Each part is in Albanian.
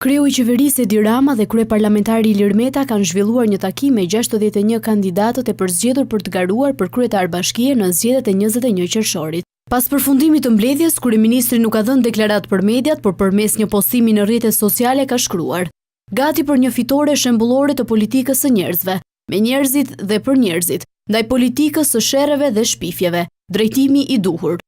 Kreu i qeverisë Edi Rama dhe kryeparlamentari Ilir Meta kanë zhvilluar një takim me 61 kandidatët e përzgjedhur për të garuar për kryetar-bashkie në zgjedhjet e 21 qershorit. Pas përfundimit të mbledhjes, kryeministri nuk ka dhënë deklaratë për mediat, por përmes një postimi në rrjetet sociale ka shkruar: "Gati për një fitore shembullore të politikës së njerëzve, me njerëzit dhe për njerëzit, ndaj politikës së sherreve dhe shpifjeve, drejtimi i duhur."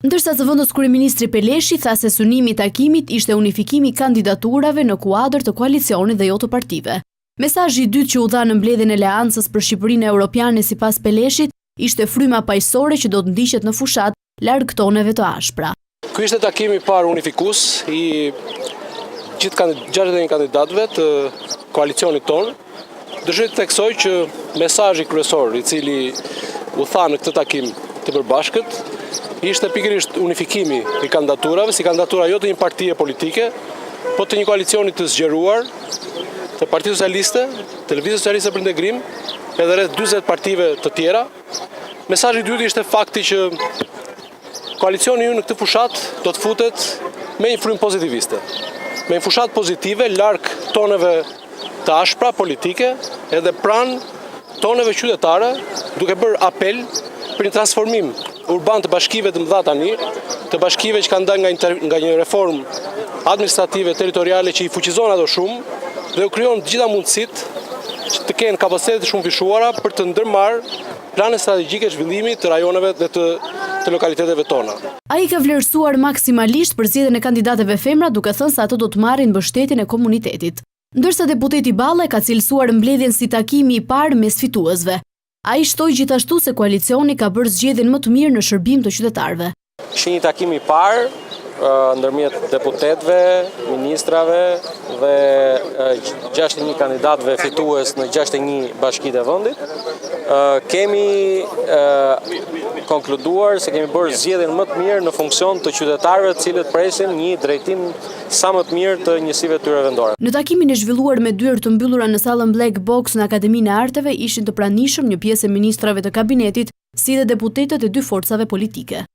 Ndërsa zëvendës kryeministri Peleshi tha se synimi i takimit ishte unifikimi i kandidaturave në kuadër të koalicionit dhe jo të partive. Mesazhi i dytë që u dha në mbledhjen e Aleancës për Shqipërinë Europiane sipas Peleshit ishte fryma paqësore që do të ndiqet në fushat larg toneve të ashpra. Ky ishte takimi i parë unifikues i gjithë 61 kandidatëve të koalicionit tonë. Dëshiroj të theksoj që mesazhi kryesor i cili u tha në këtë takim të përbashkët ishte pikërisht unifikimi i kandidaturave, si kandidatura jo të një partie politike, po të një koalicioni të zgjeruar, të Partisë Socialiste, të Lëvizjes Socialiste për Integrim, edhe rreth 40 partive të tjera. Mesazhi i dytë ishte fakti që koalicioni ju në këtë fushat do të futet me një frymë pozitiviste, me një fushat pozitive larg toneve të ashpra politike, edhe pranë toneve qytetare, duke bërë apel për një transformim urban të bashkive të mëdha tani, të bashkive që kanë dalë nga një reformë administrative territoriale që i fuqizon ato shumë dhe u krijon të gjitha mundësitë që të kenë kapacitete shumë fishuara për të ndërmarrë plane strategjike zhvillimi të rajoneve dhe të lokaliteteve tona. Ai ka vlerësuar maksimalisht përzgjedhjen e kandidatëve femra, duke thënë se ato do të marrin mbështetjen e komunitetit. Ndërsa deputeti Balla ka cilësuar mbledhjen si takimi i parë mes fituesve. Ai shtoi gjithashtu se koalicioni ka bërë zgjedhjen më të mirë në shërbim të qytetarëve. Ishte një takim i parë ndërmjet deputetëve, ministrave dhe 61 kandidatëve fitues në 61 bashkitë e vendit. Kemi konkluduar se kemi bërë zgjedhjen më të mirë në funksion të qytetarëve të cilët presin një drejtim sa më të mirë të njësive tyre vendore. Në takimin e zhvilluar me dyert të mbyllura në sallën Black Box në Akademinë e Arteve ishin të pranishëm një pjesë e ministrave të kabinetit, si dhe deputetët e dy forcave politike.